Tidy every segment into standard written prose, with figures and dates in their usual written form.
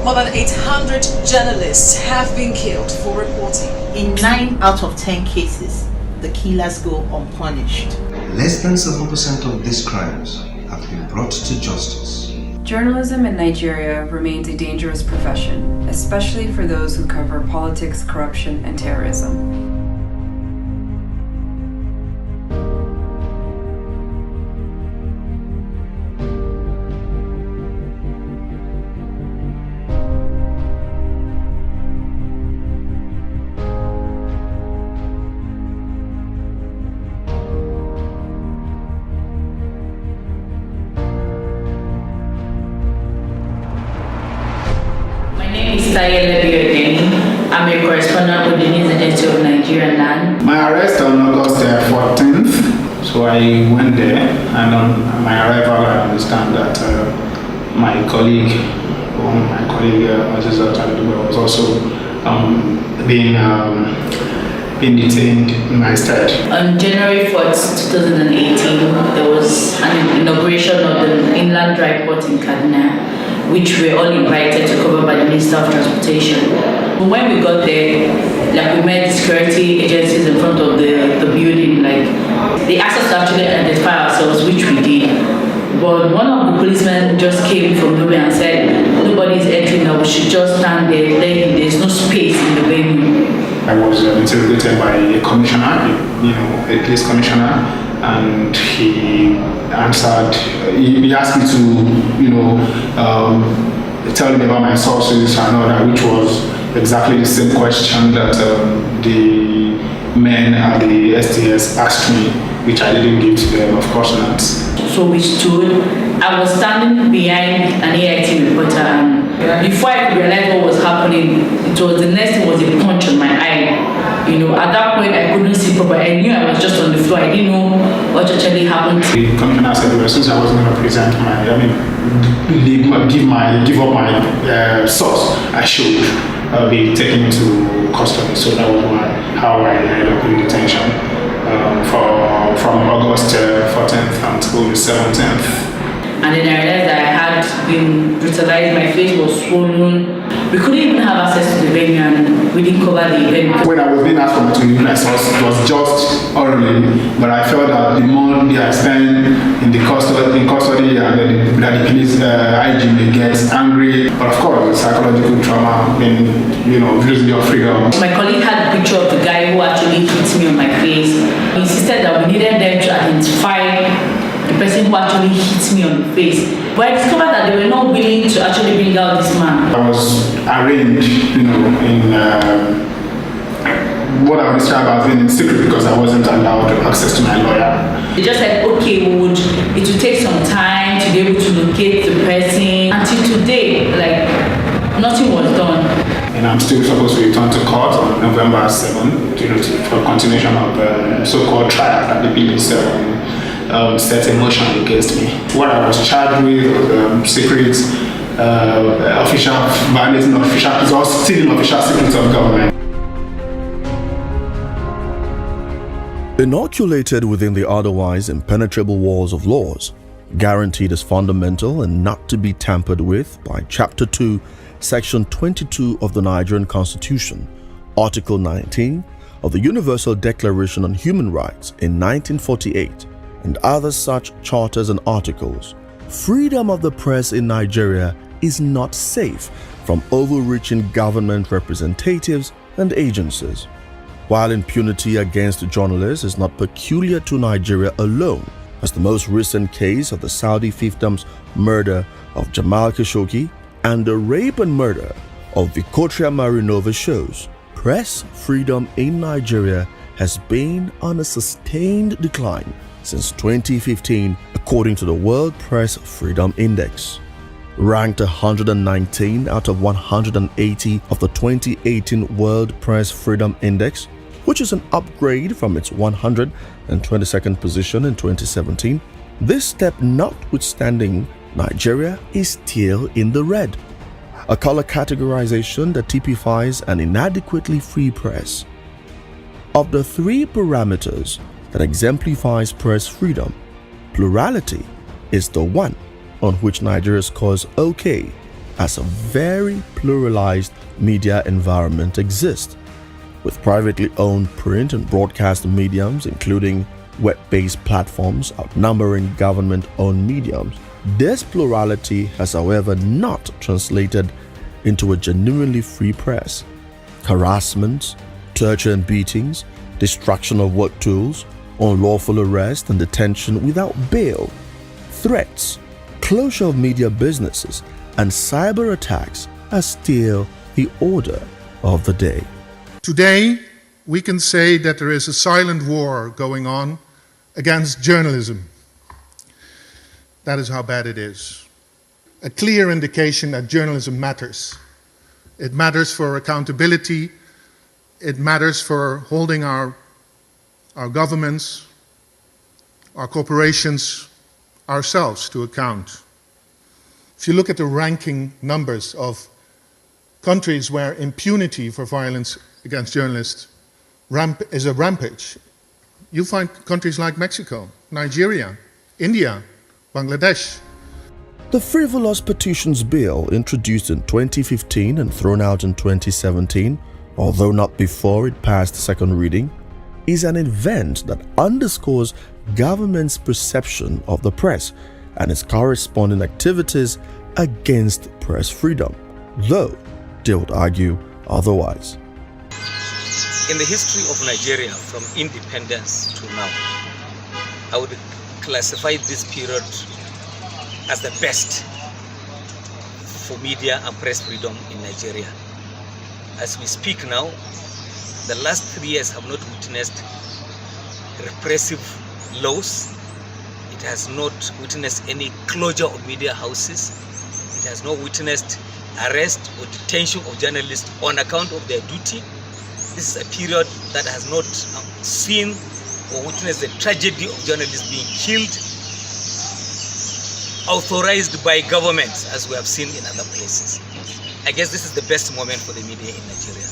More than 800 journalists have been killed for reporting. In 9 out of 10 cases, the killers go unpunished. Less than 7% of these crimes have been brought to justice. Journalism in Nigeria remains a dangerous profession, especially for those who cover politics, corruption, and terrorism. I'm a correspondent with the News Agency of Nigeria, NAN. My arrest on August 14th, so I went there, and on my arrival I understand that my colleague, was also being detained in my stead. On January 4th, 2018, there was an inauguration of the Inland Dry Port in Kaduna, which we were all invited to cover by the Minister of Transportation. But when we got there, we met the security agencies in front of the building. They asked us to actually identify ourselves, which we did. But one of the policemen just came from nowhere and said, "Nobody is entering now, we should just stand there, there's no space in the venue." I was interrogated by a commissioner, a police commissioner, and he answered. He asked me to, tell him about my sources and all that, which was exactly the same question that the men at the STS asked me, which I didn't give to them, of course not. So we stood. I was standing behind an AIT reporter, and before I could realize what was happening, the next thing was a punch on my eye. At that point I couldn't see properly. I knew I was just on the floor. I didn't know what actually happened. The commissioner said, since I wasn't going to present give up my source, I should be taken into custody. So that was how I ended up in detention from August 14th until the 17th. And then I realized that I had been brutalized, my face was swollen. We couldn't even have access to the venue, and we didn't cover the event. When I was being asked for my source, it was just orally, but I felt that the more I spent in custody and that the police IG may get angry. But of course, psychological trauma, losing your freedom. My colleague had a picture of the guy who actually hit me on my face. He insisted that we needed them to identify the person who actually hit me on the face. But I discovered that they were not willing to actually bring out this man. I was arraigned, in what I would describe as being in secret because I wasn't allowed access to my lawyer. They just said, okay, it would take some time to be able to locate the person. Until today, nothing was done. And I'm still supposed to return to court on November 7th, for continuation of the so-called trial that the police set in motion against me. What I was charged with was secret, violating official, or stealing official secrets of government. Inoculated within the otherwise impenetrable walls of laws, guaranteed as fundamental and not to be tampered with by Chapter 2, Section 22 of the Nigerian Constitution, Article 19 of the Universal Declaration on Human Rights in 1948, and other such charters and articles, freedom of the press in Nigeria is not safe from overreaching government representatives and agencies. While impunity against journalists is not peculiar to Nigeria alone, as the most recent case of the Saudi fiefdom's murder of Jamal Khashoggi and the rape and murder of Victoria Marinova shows, press freedom in Nigeria has been on a sustained decline since 2015, according to the World Press Freedom Index. Ranked 119 out of 180 of the 2018 World Press Freedom Index, which is an upgrade from its 122nd position in 2017, this step notwithstanding, Nigeria is still in the red, a color categorization that typifies an inadequately free press. Of the three parameters that exemplifies press freedom, plurality is the one on which Nigeria scores OK as a very pluralized media environment exists, with privately owned print and broadcast mediums, including web-based platforms, outnumbering government-owned mediums. This plurality has, however, not translated into a genuinely free press. Harassment, torture and beatings, destruction of work tools, unlawful arrest and detention without bail, threats, closure of media businesses, and cyber attacks are still the order of the day. Today, we can say that there is a silent war going on against journalism. That is how bad it is. A clear indication that journalism matters. It matters for accountability. It matters for holding our governments, our corporations, ourselves to account. If you look at the ranking numbers of countries where impunity for violence against journalists is a rampage, you find countries like Mexico, Nigeria, India, Bangladesh. The frivolous petitions bill, introduced in 2015 and thrown out in 2017, although not before it passed second reading, is an event that underscores government's perception of the press and its corresponding activities against press freedom, though they would argue otherwise. In the history of Nigeria from independence to now, I would classify this period as the best for media and press freedom in Nigeria. As we speak now, the last 3 years have not witnessed repressive laws. It has not witnessed any closure of media houses. It has not witnessed arrest or detention of journalists on account of their duty. This is a period that has not seen or witnessed the tragedy of journalists being killed, authorized by governments, as we have seen in other places. I guess this is the best moment for the media in Nigeria.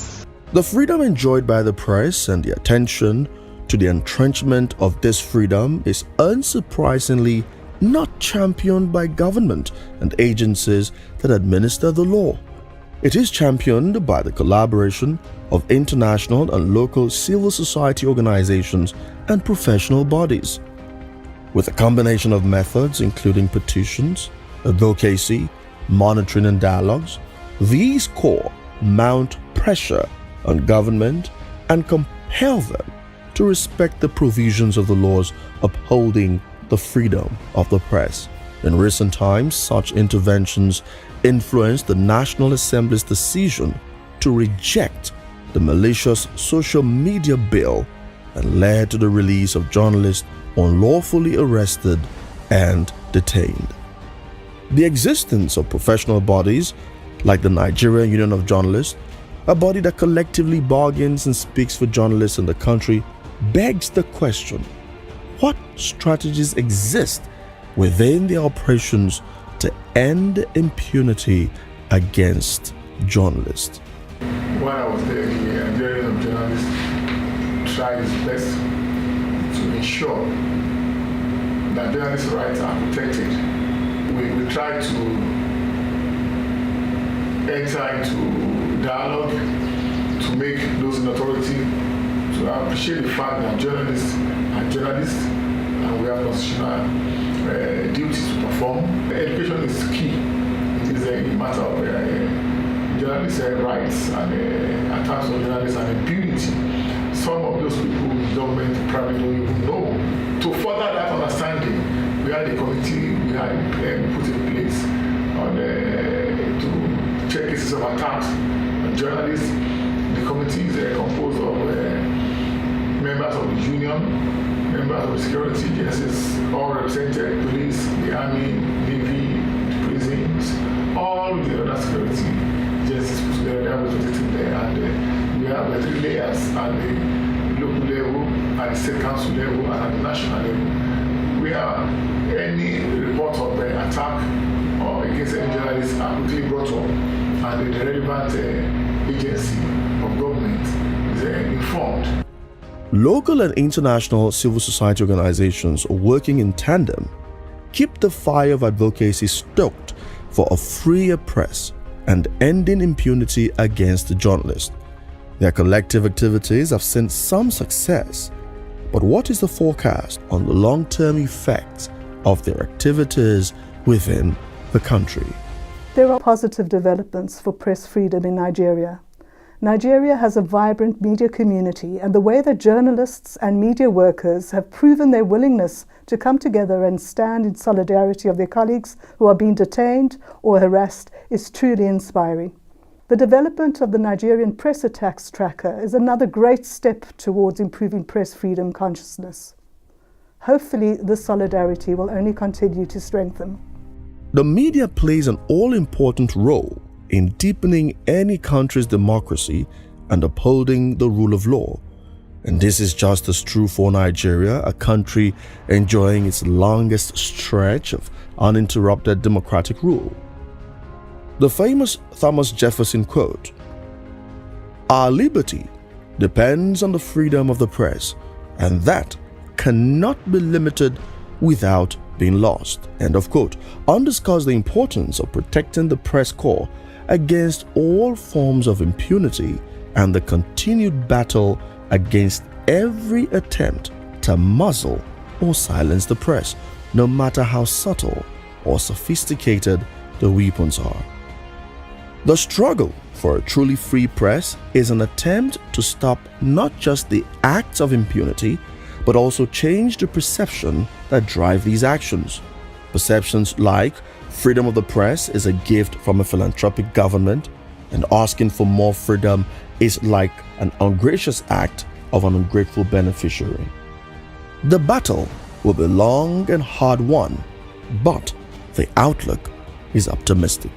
The freedom enjoyed by the press and the attention to the entrenchment of this freedom is unsurprisingly not championed by government and agencies that administer the law. It is championed by the collaboration of international and local civil society organizations and professional bodies. With a combination of methods including petitions, advocacy, monitoring and dialogues, these core mount pressure on government and compel them to respect the provisions of the laws upholding the freedom of the press. In recent times, such interventions influenced the National Assembly's decision to reject the malicious social media bill and led to the release of journalists unlawfully arrested and detained. The existence of professional bodies like the Nigerian Union of Journalists, a body that collectively bargains and speaks for journalists in the country, begs the question: what strategies exist within their operations to end impunity against journalists? While I was there, the Nigerian Union of Journalists tried its best to ensure that journalists' rights are protected. We tried to enter into dialogue to make those in authority to appreciate the fact that journalists are journalists and we have constitutional duties to perform. Education is key. It is a matter of journalists' rights and attacks on journalists and impunity. Some of those people in government probably don't even know. To further that understanding, we had a committee we had put in place on to check cases of attacks on journalists. The committee is composed of members of the union, members of the security agencies, all represented: police, the army, navy, prisons, all the other security agencies put together. They are represented there, and we have the 3 layers at the local level, at the state council level, and at the national level. Where any report of attack or against any journalists are quickly brought up, and the relevant agency of government is informed. Local and international civil society organizations working in tandem keep the fire of advocacy stoked for a freer press and ending impunity against journalists. Their collective activities have seen some success, but what is the forecast on the long-term effects of their activities within the country? There are positive developments for press freedom in Nigeria. Nigeria has a vibrant media community, and the way that journalists and media workers have proven their willingness to come together and stand in solidarity of their colleagues who are being detained or harassed is truly inspiring. The development of the Nigerian Press Attacks Tracker is another great step towards improving press freedom consciousness. Hopefully, this solidarity will only continue to strengthen. The media plays an all-important role in deepening any country's democracy and upholding the rule of law. And this is just as true for Nigeria, a country enjoying its longest stretch of uninterrupted democratic rule. The famous Thomas Jefferson quote, "Our liberty depends on the freedom of the press, and that cannot be limited without being lost," end of quote, underscores the importance of protecting the press corps against all forms of impunity and the continued battle against every attempt to muzzle or silence the press, no matter how subtle or sophisticated the weapons are. The struggle for a truly free press is an attempt to stop not just the acts of impunity, but also change the perception that drive these actions. Perceptions like freedom of the press is a gift from a philanthropic government, and asking for more freedom is like an ungracious act of an ungrateful beneficiary. The battle will be long and hard won, but the outlook is optimistic.